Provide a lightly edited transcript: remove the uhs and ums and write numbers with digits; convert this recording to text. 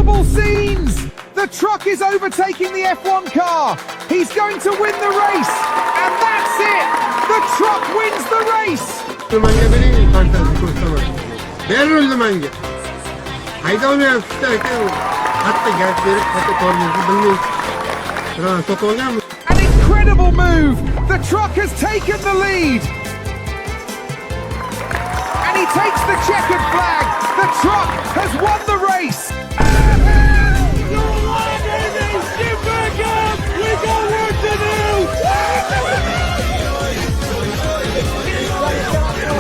Incredible scenes! The truck is overtaking the F1 car. He's going to win the race. And that's it! The truck wins the race! Mangi beni fantastik kurtarma. Belirli mangi. Hayda onu yapıştı. Hatta gerçekleri katı kornesi bilmiyorum. Şurada topu oluyor mu? An incredible move! The truck has taken the lead! And he takes the checkered flag! The truck has won the